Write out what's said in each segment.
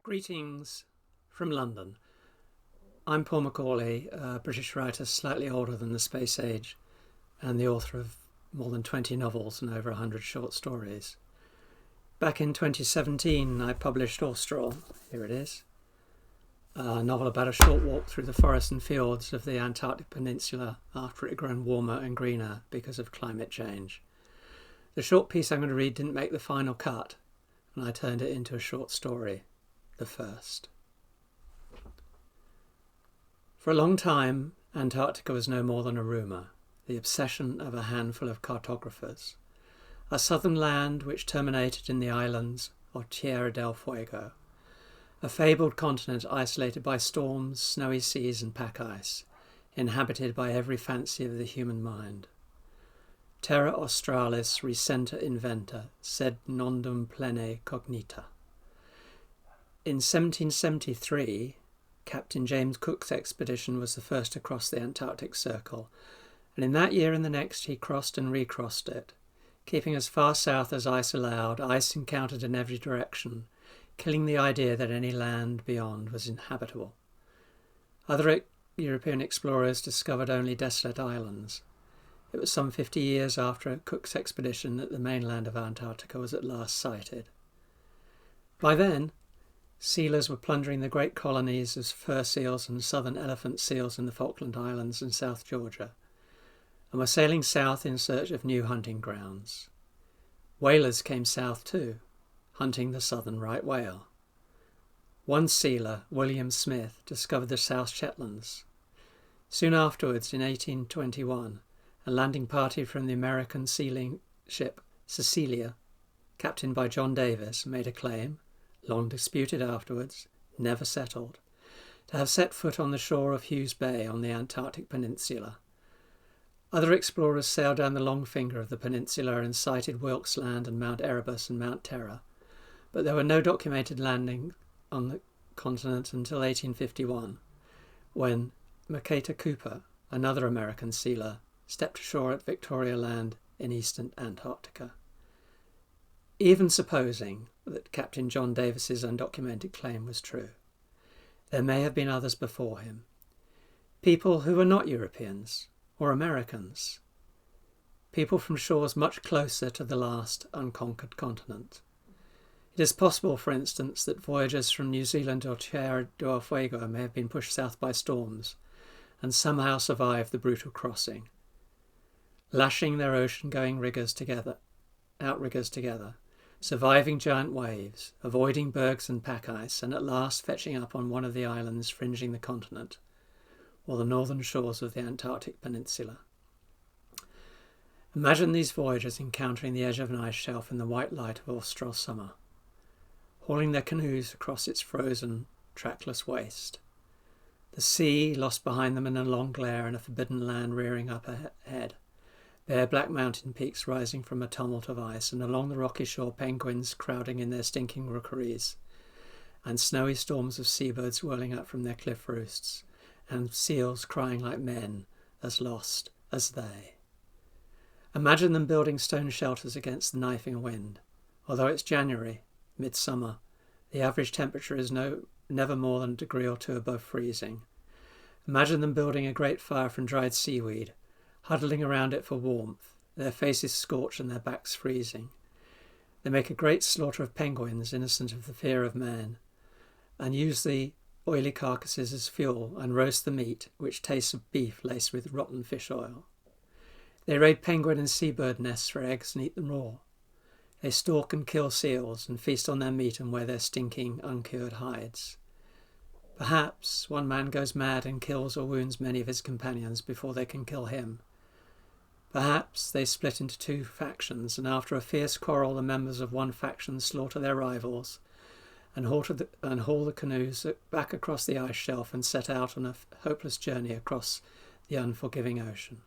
Greetings from London. I'm Paul Macaulay, a British writer slightly older than the space age and the author of more than 20 novels and over 100 short stories. Back in 2017 I published Austral, here it is, a novel about a short walk through the forests and fjords of the Antarctic Peninsula after it had grown warmer and greener because of climate change. The short piece I'm going to read didn't make the final cut, and I turned it into a short story. The first. For a long time, Antarctica was no more than a rumour, the obsession of a handful of cartographers. A southern land which terminated in the islands of Tierra del Fuego, a fabled continent isolated by storms, snowy seas and pack ice, inhabited by every fancy of the human mind. Terra australis recenta inventa, sed nondum plene cognita. In 1773, Captain James Cook's expedition was the first to cross the Antarctic Circle, and in that year and the next he crossed and recrossed it, keeping as far south as ice allowed, ice encountered in every direction, killing the idea that any land beyond was inhabitable. Other European explorers discovered only desolate islands. It was some 50 years after Cook's expedition that the mainland of Antarctica was at last sighted. By then, sealers were plundering the great colonies of fur seals and southern elephant seals in the Falkland Islands and South Georgia, and were sailing south in search of new hunting grounds. Whalers came south too, hunting the southern right whale. One sealer, William Smith, discovered the South Shetlands. Soon afterwards, in 1821, a landing party from the American sealing ship Cecilia, captained by John Davis, made a claim, long disputed afterwards, never settled, to have set foot on the shore of Hughes Bay on the Antarctic Peninsula. Other explorers sailed down the long finger of the peninsula and sighted Wilkes Land and Mount Erebus and Mount Terror, but there were no documented landings on the continent until 1851, when Mercator Cooper, another American sealer, stepped ashore at Victoria Land in eastern Antarctica. Even supposing that Captain John Davis's undocumented claim was true, there may have been others before him, people who were not Europeans or Americans, people from shores much closer to the last unconquered continent. It is possible, for instance, that voyagers from New Zealand or Tierra del Fuego may have been pushed south by storms and somehow survived the brutal crossing, lashing their ocean-going outriggers together, surviving giant waves, avoiding bergs and pack ice, and at last fetching up on one of the islands fringing the continent, or the northern shores of the Antarctic Peninsula. Imagine these voyagers encountering the edge of an ice shelf in the white light of austral summer, hauling their canoes across its frozen, trackless waste. The sea lost behind them in a long glare and a forbidden land rearing up ahead. Bare black mountain peaks rising from a tumult of ice, and along the rocky shore penguins crowding in their stinking rookeries, and snowy storms of seabirds whirling up from their cliff roosts, and seals crying like men, as lost as they. Imagine them building stone shelters against the knifing wind. Although it's January, midsummer, the average temperature is never more than a degree or two above freezing. Imagine them building a great fire from dried seaweed, huddling around it for warmth, their faces scorched and their backs freezing. They make a great slaughter of penguins, innocent of the fear of man, and use the oily carcasses as fuel and roast the meat, which tastes of beef laced with rotten fish oil. They raid penguin and seabird nests for eggs and eat them raw. They stalk and kill seals and feast on their meat and wear their stinking, uncured hides. Perhaps one man goes mad and kills or wounds many of his companions before they can kill him. Perhaps they split into two factions, and after a fierce quarrel the members of one faction slaughter their rivals and haul the canoes back across the ice shelf and set out on a hopeless journey across the unforgiving ocean.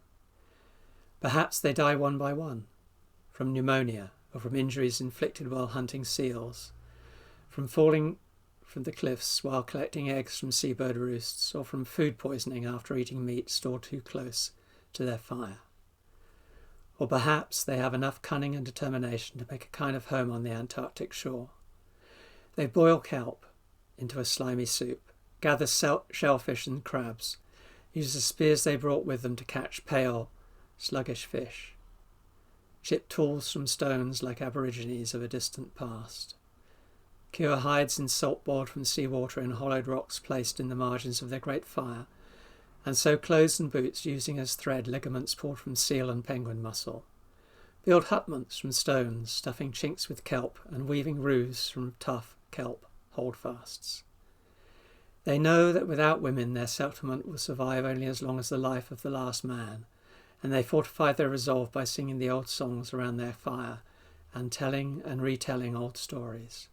Perhaps they die one by one, from pneumonia or from injuries inflicted while hunting seals, from falling from the cliffs while collecting eggs from seabird roosts, or from food poisoning after eating meat stored too close to their fire. Or perhaps they have enough cunning and determination to make a kind of home on the Antarctic shore. They boil kelp, into a slimy soup, gather shellfish and crabs, use the spears they brought with them to catch pale, sluggish fish, chip tools from stones like aborigines of a distant past, cure hides in salt boiled from seawater in hollowed rocks placed in the margins of their great fire, and sew clothes and boots using as thread ligaments pulled from seal and penguin muscle, build hutments from stones, stuffing chinks with kelp and weaving roofs from tough kelp holdfasts. They know that without women their settlement will survive only as long as the life of the last man, and they fortify their resolve by singing the old songs around their fire and telling and retelling old stories.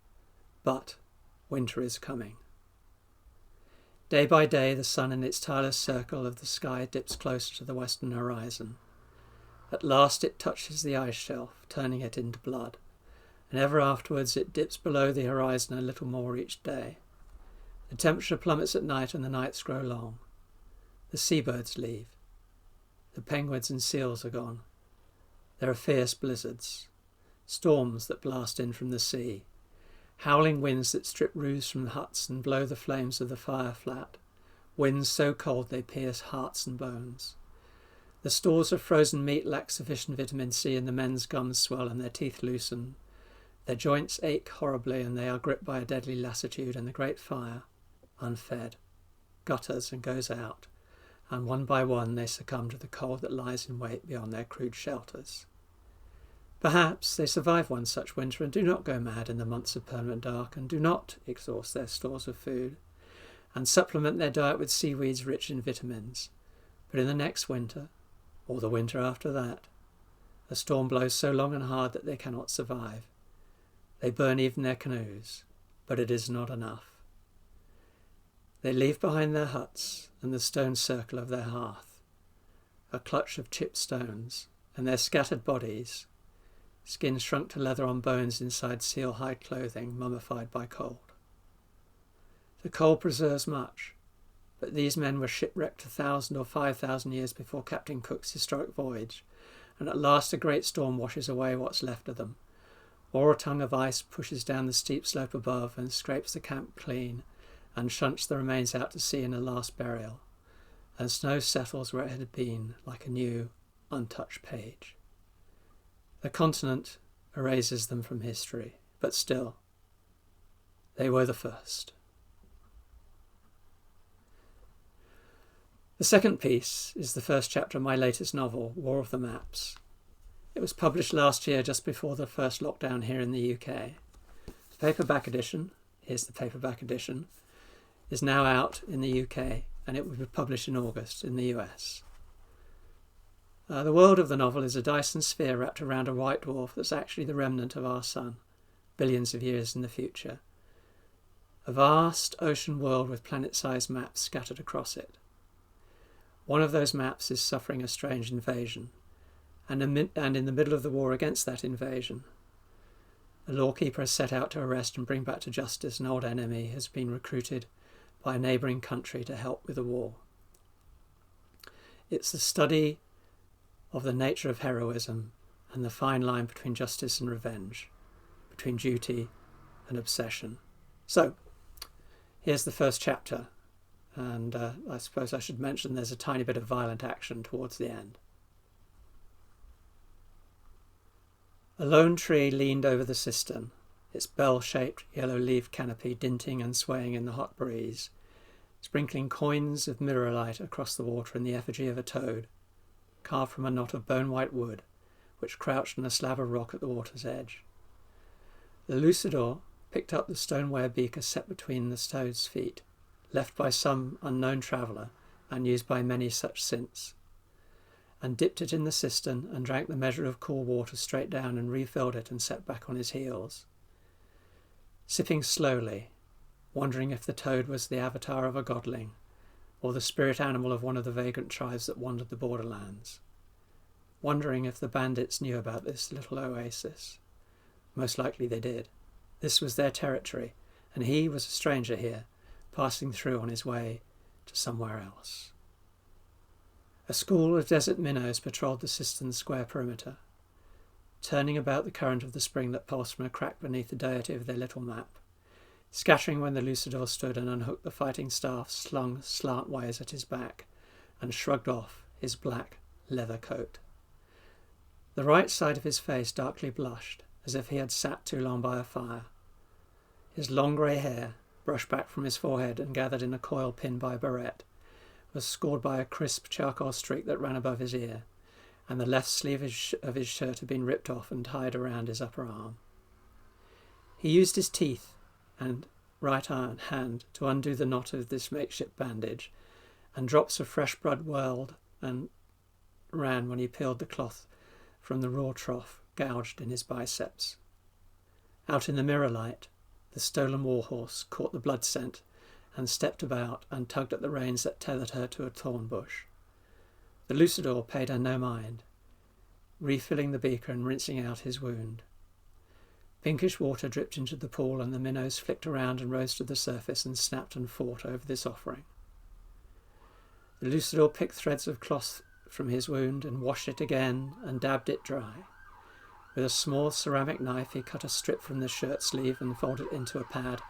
But winter is coming. Day by day the sun in its tireless circle of the sky dips closer to the western horizon. At last it touches the ice shelf, turning it into blood, and ever afterwards it dips below the horizon a little more each day. The temperature plummets at night and the nights grow long. The seabirds leave. The penguins and seals are gone. There are fierce blizzards, storms that blast in from the sea, howling winds that strip roofs from huts and blow the flames of the fire flat, winds so cold they pierce hearts and bones. The stores of frozen meat lack sufficient vitamin C and the men's gums swell and their teeth loosen. Their joints ache horribly and they are gripped by a deadly lassitude, and the great fire, unfed, gutters and goes out, and one by one they succumb to the cold that lies in wait beyond their crude shelters. Perhaps they survive one such winter and do not go mad in the months of permanent dark, and do not exhaust their stores of food, and supplement their diet with seaweeds rich in vitamins. But in the next winter, or the winter after that, a storm blows so long and hard that they cannot survive. They burn even their canoes, but it is not enough. They leave behind their huts and the stone circle of their hearth, a clutch of chipped stones, and their scattered bodies, skin shrunk to leather on bones inside seal hide clothing mummified by cold. The cold preserves much, but these men were shipwrecked 1,000 or 5,000 years before Captain Cook's historic voyage, and at last a great storm washes away what's left of them, or a tongue of ice pushes down the steep slope above and scrapes the camp clean and shunts the remains out to sea in a last burial, and snow settles where it had been like a new, untouched page. The continent erases them from history, but still, they were the first. The second piece is the first chapter of my latest novel, War of the Maps. It was published last year just before the first lockdown here in the UK. The paperback edition, here's the paperback edition, is now out in the UK, and it will be published in August in the US. The world of the novel is a Dyson sphere wrapped around a white dwarf that's actually the remnant of our sun, billions of years in the future. A vast ocean world with planet-sized maps scattered across it. One of those maps is suffering a strange invasion, and in the middle of the war against that invasion, a lawkeeper has set out to arrest and bring back to justice an old enemy has been recruited by a neighbouring country to help with the war. It's the study of the nature of heroism and the fine line between justice and revenge, between duty and obsession. So, here's the first chapter, and I suppose I should mention there's a tiny bit of violent action towards the end. A lone tree leaned over the cistern, its bell-shaped yellow-leaved canopy dinting and swaying in the hot breeze, sprinkling coins of mirror-light across the water in the effigy of a toad, carved from a knot of bone-white wood, which crouched on a slab of rock at the water's edge. The lucidor picked up the stoneware beaker set between the toad's feet, left by some unknown traveller and used by many such since, and dipped it in the cistern and drank the measure of cool water straight down and refilled it and set back on his heels, sipping slowly, wondering if the toad was the avatar of a godling or the spirit animal of one of the vagrant tribes that wandered the borderlands, wondering if the bandits knew about this little oasis. Most likely they did. This was their territory, and he was a stranger here, passing through on his way to somewhere else. A school of desert minnows patrolled the cistern's square perimeter, turning about the current of the spring that pulsed from a crack beneath the deity of their little map, scattering when the Lucidor stood and unhooked the fighting staff slung slantways at his back and shrugged off his black leather coat. The right side of his face darkly blushed, as if he had sat too long by a fire. His long grey hair, brushed back from his forehead and gathered in a coil pinned by a barrette, was scored by a crisp charcoal streak that ran above his ear, and the left sleeve of his shirt had been ripped off and tied around his upper arm. He used his teeth and right hand to undo the knot of this makeshift bandage, and drops of fresh blood whirled and ran when he peeled the cloth from the raw trough gouged in his biceps. Out in the mirror light, the stolen warhorse caught the blood scent and stepped about and tugged at the reins that tethered her to a thorn bush. The Lucidor paid her no mind, refilling the beaker and rinsing out his wound. Pinkish water dripped into the pool, and the minnows flicked around and rose to the surface and snapped and fought over this offering. The Lucidor picked threads of cloth from his wound and washed it again and dabbed it dry. With a small ceramic knife he cut a strip from the shirt sleeve and folded it into a pad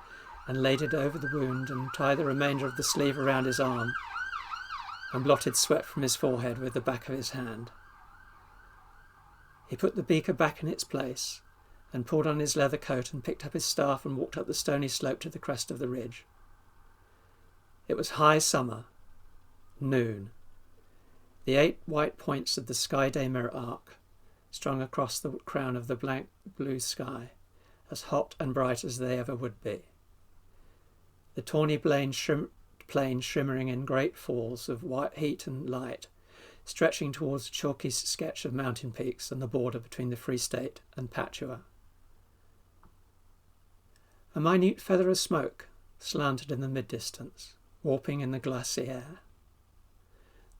and laid it over the wound and tied the remainder of the sleeve around his arm and blotted sweat from his forehead with the back of his hand. He put the beaker back in its place and pulled on his leather coat and picked up his staff and walked up the stony slope to the crest of the ridge. It was high summer, noon. The 8 white points of the Sky Day mirror arc strung across the crown of the blank blue sky, as hot and bright as they ever would be. The tawny plain shimmering in great falls of white heat and light, stretching towards a chalky sketch of mountain peaks and the border between the Free State and Papua. A minute feather of smoke slanted in the mid-distance, warping in the glassy air.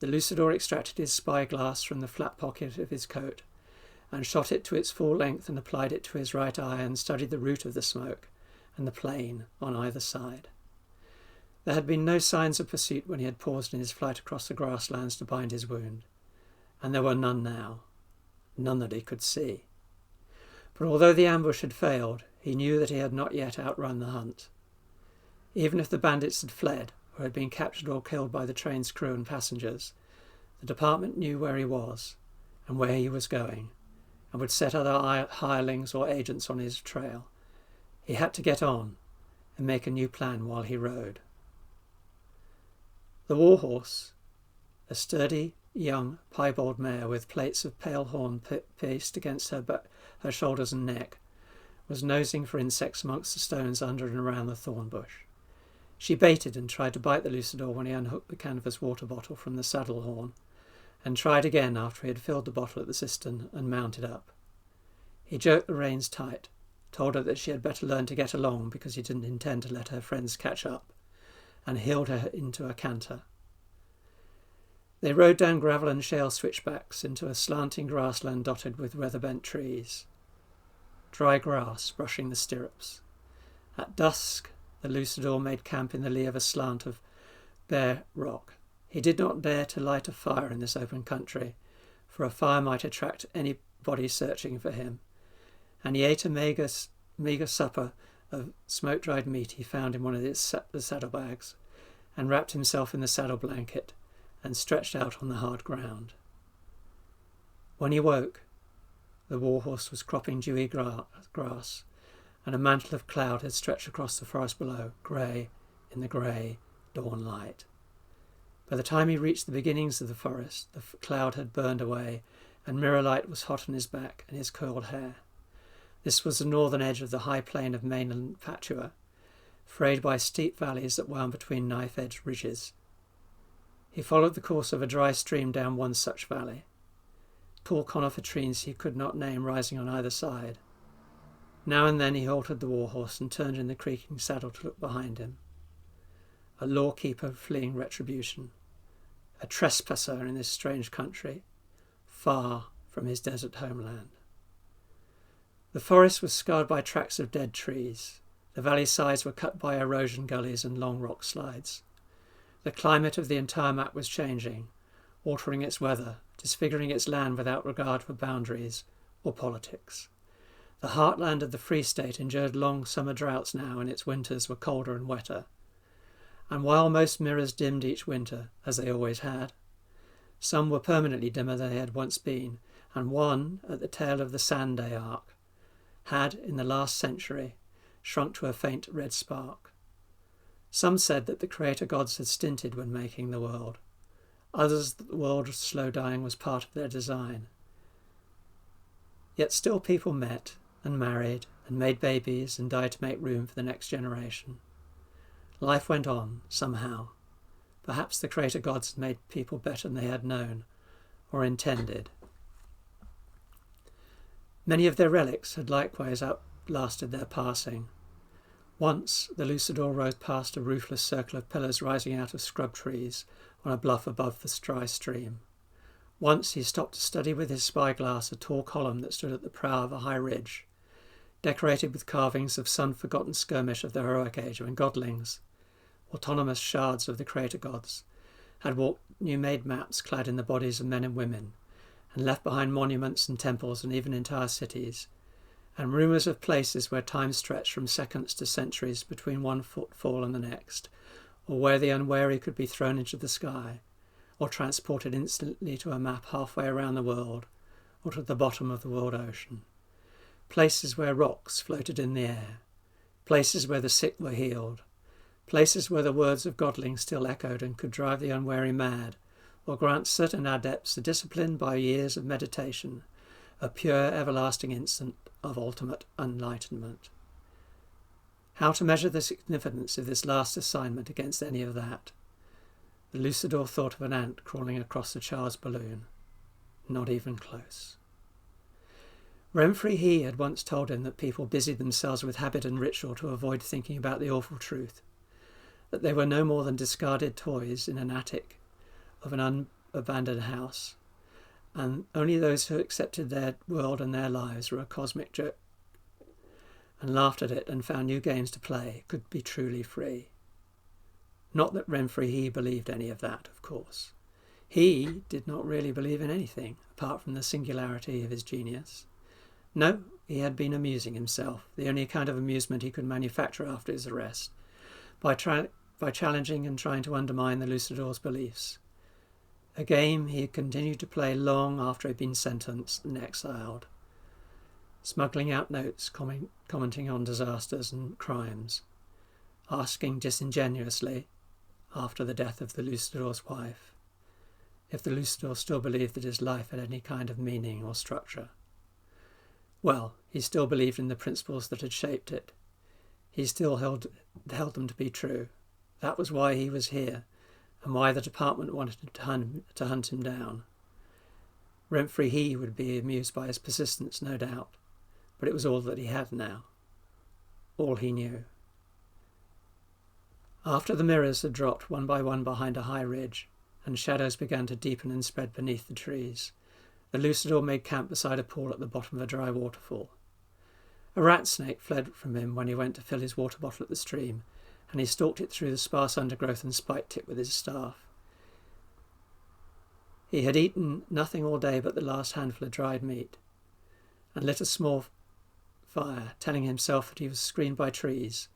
The Lucidor extracted his spyglass from the flat pocket of his coat and shot it to its full length and applied it to his right eye and studied the route of the smoke and the plain on either side. There had been no signs of pursuit when he had paused in his flight across the grasslands to bind his wound, and there were none now, none that he could see. But although the ambush had failed, he knew that he had not yet outrun the hunt. Even if the bandits had fled, or had been captured or killed by the train's crew and passengers, the department knew where he was and where he was going, and would set other hirelings or agents on his trail. He had to get on and make a new plan while he rode. The warhorse, a sturdy, young, piebald mare with plates of pale horn pieced against her shoulders and neck, was nosing for insects amongst the stones under and around the thorn bush. She baited and tried to bite the Lucidor when he unhooked the canvas water bottle from the saddle horn, and tried again after he had filled the bottle at the cistern and mounted up. He jerked the reins tight, told her that she had better learn to get along because he didn't intend to let her friends catch up, and heeled her into a canter. They rode down gravel and shale switchbacks into a slanting grassland dotted with weather-bent trees, dry grass brushing the stirrups. At dusk, the Lucidor made camp in the lee of a slant of bare rock. He did not dare to light a fire in this open country, for a fire might attract anybody searching for him, and he ate a meagre supper of smoke-dried meat he found in one of the saddlebags, and wrapped himself in the saddle blanket and stretched out on the hard ground. When he woke, the warhorse was cropping dewy grass, and a mantle of cloud had stretched across the forest below, grey in the grey dawn light. By the time he reached the beginnings of the forest, the cloud had burned away, and mirror light was hot on his back and his curled hair. This was the northern edge of the high plain of mainland Papua, frayed by steep valleys that wound between knife-edged ridges. He followed the course of a dry stream down one such valley, tall conifer trees he could not name rising on either side. Now and then he halted the warhorse and turned in the creaking saddle to look behind him. A lawkeeper fleeing retribution, a trespasser in this strange country, far from his desert homeland. The forest was scarred by tracks of dead trees. The valley sides were cut by erosion gullies and long rock slides. The climate of the entire map was changing, altering its weather, disfiguring its land without regard for boundaries or politics. The heartland of the Free State endured long summer droughts now, and its winters were colder and wetter. And while most mirrors dimmed each winter, as they always had, some were permanently dimmer than they had once been, and one, at the tail of the Sanday arc, had, in the last century, shrunk to a faint red spark. Some said that the creator gods had stinted when making the world. Others that the world's slow dying was part of their design. Yet still people met and married and made babies and died to make room for the next generation. Life went on, somehow. Perhaps the creator gods had made people better than they had known or intended. Many of their relics had likewise outlasted their passing. Once the Lucidor rode past a roofless circle of pillars rising out of scrub trees on a bluff above the dry stream. Once he stopped to study with his spyglass a tall column that stood at the brow of a high ridge, decorated with carvings of sun-forgotten skirmish of the heroic age when godlings, autonomous shards of the creator gods, had walked new-made maps clad in the bodies of men and women, and left behind monuments and temples and even entire cities, and rumours of places where time stretched from seconds to centuries between one footfall and the next, or where the unwary could be thrown into the sky, or transported instantly to a map halfway around the world, or to the bottom of the world ocean. Places where rocks floated in the air, places where the sick were healed, places where the words of godlings still echoed and could drive the unwary mad, or grant certain adepts the discipline by years of meditation, a pure everlasting instant of ultimate enlightenment. How to measure the significance of this last assignment against any of that? The Lucidor thought of an ant crawling across the Char's balloon. Not even close. Renfrey He had once told him that people busied themselves with habit and ritual to avoid thinking about the awful truth, that they were no more than discarded toys in an attic of an abandoned house, and only those who accepted their world and their lives were a cosmic joke and laughed at it and found new games to play could be truly free. Not that Renfrey He believed any of that, of course. He did not really believe in anything, apart from the singularity of his genius. No, he had been amusing himself, the only kind of amusement he could manufacture after his arrest, by challenging and trying to undermine the Lucidor's beliefs. A game he had continued to play long after he had been sentenced and exiled, smuggling out notes commenting on disasters and crimes, asking disingenuously, after the death of the Lucidor's wife, if the Lucidor still believed that his life had any kind of meaning or structure. Well, he still believed in the principles that had shaped it. He still held them to be true. That was why he was here, and why the department wanted to hunt him down. Renfrey He would be amused by his persistence, no doubt, but it was all that he had now, all he knew. After the mirrors had dropped one by one behind a high ridge, and shadows began to deepen and spread beneath the trees, the Lucidor made camp beside a pool at the bottom of a dry waterfall. A rat snake fled from him when he went to fill his water bottle at the stream, and he stalked it through the sparse undergrowth and spiked it with his staff. He had eaten nothing all day but the last handful of dried meat, and lit a small fire, telling himself that he was screened by trees,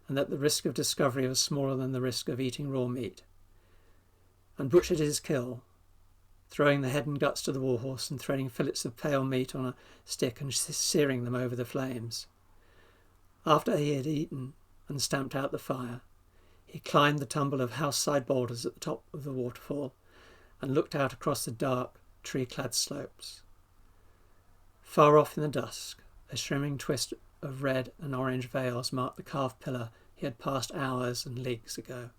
and that the risk of discovery was smaller than the risk of eating raw meat, and butchered his kill, throwing the head and guts to the warhorse and threading fillets of pale meat on a stick and searing them over the flames. After he had eaten and stamped out the fire, he climbed the tumble of house-side boulders at the top of the waterfall and looked out across the dark, tree-clad slopes. Far off in the dusk, a shimmering twist of red and orange veils marked the carved pillar he had passed hours and leagues ago.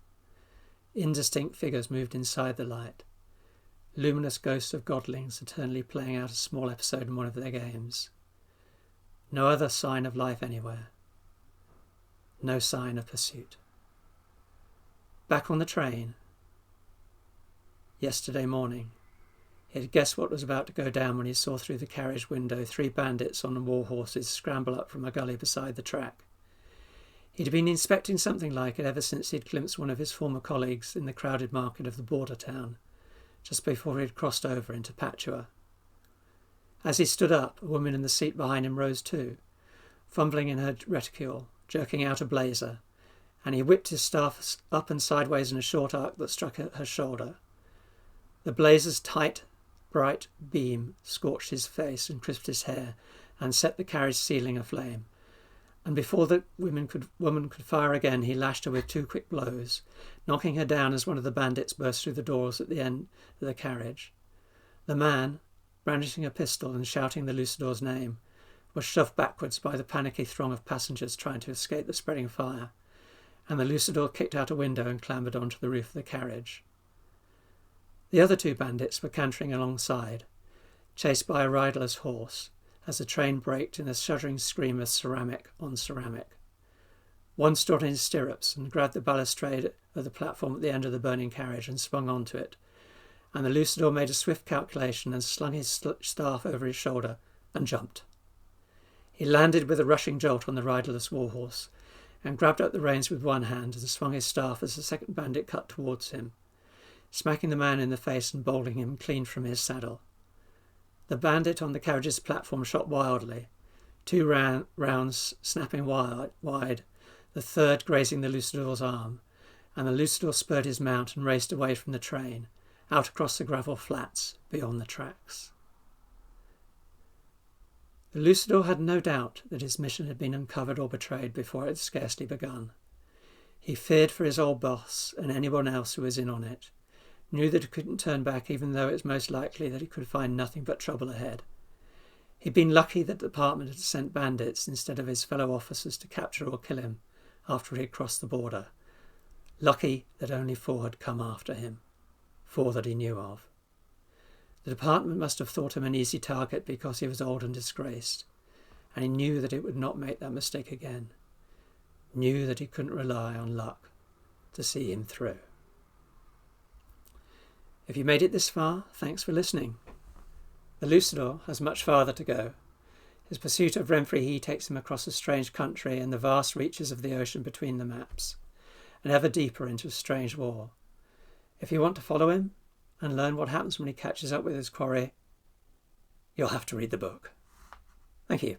Indistinct figures moved inside the light, luminous ghosts of godlings eternally playing out a small episode in one of their games. No other sign of life anywhere. No sign of pursuit. Back on the train, yesterday morning, he had guessed what was about to go down when he saw through the carriage window 3 bandits on war horses scramble up from a gully beside the track. He'd been inspecting something like it ever since he'd glimpsed one of his former colleagues in the crowded market of the border town, just before he had crossed over into Patua. As he stood up, a woman in the seat behind him rose too, fumbling in her reticule, jerking out a blazer, and he whipped his staff up and sideways in a short arc that struck her shoulder. The blazer's tight, bright beam scorched his face and crisped his hair and set the carriage ceiling aflame. And before the woman could fire again, he lashed her with 2 quick blows, knocking her down as one of the bandits burst through the doors at the end of the carriage. The man, brandishing a pistol and shouting the lucidor's name, was shoved backwards by the panicky throng of passengers trying to escape the spreading fire, and the lucidor kicked out a window and clambered onto the roof of the carriage. The other 2 bandits were cantering alongside, chased by a riderless horse, as the train braked in a shuddering scream of ceramic on ceramic. One stood in his stirrups and grabbed the balustrade of the platform at the end of the burning carriage and swung onto it, and the lucidor made a swift calculation and slung his staff over his shoulder and jumped. He landed with a rushing jolt on the riderless warhorse and grabbed up the reins with one hand and swung his staff as the second bandit cut towards him, smacking the man in the face and bowling him clean from his saddle. The bandit on the carriage's platform shot wildly, 2 rounds snapping wide, the third grazing the lucidor's arm, and the lucidor spurred his mount and raced away from the train, out across the gravel flats beyond the tracks. The lucidor had no doubt that his mission had been uncovered or betrayed before it had scarcely begun. He feared for his old boss and anyone else who was in on it, knew that he couldn't turn back even though it was most likely that he could find nothing but trouble ahead. He'd been lucky that the department had sent bandits instead of his fellow officers to capture or kill him after he had crossed the border. Lucky that only 4 had come after him, 4 that he knew of. The department must have thought him an easy target because he was old and disgraced, and he knew that it would not make that mistake again. Knew that he couldn't rely on luck to see him through. If you made it this far, thanks for listening. The lucidor has much farther to go. His pursuit of Renfrey takes him across a strange country and the vast reaches of the ocean between the maps, and ever deeper into a strange war. If you want to follow him and learn what happens when he catches up with his quarry, you'll have to read the book. Thank you.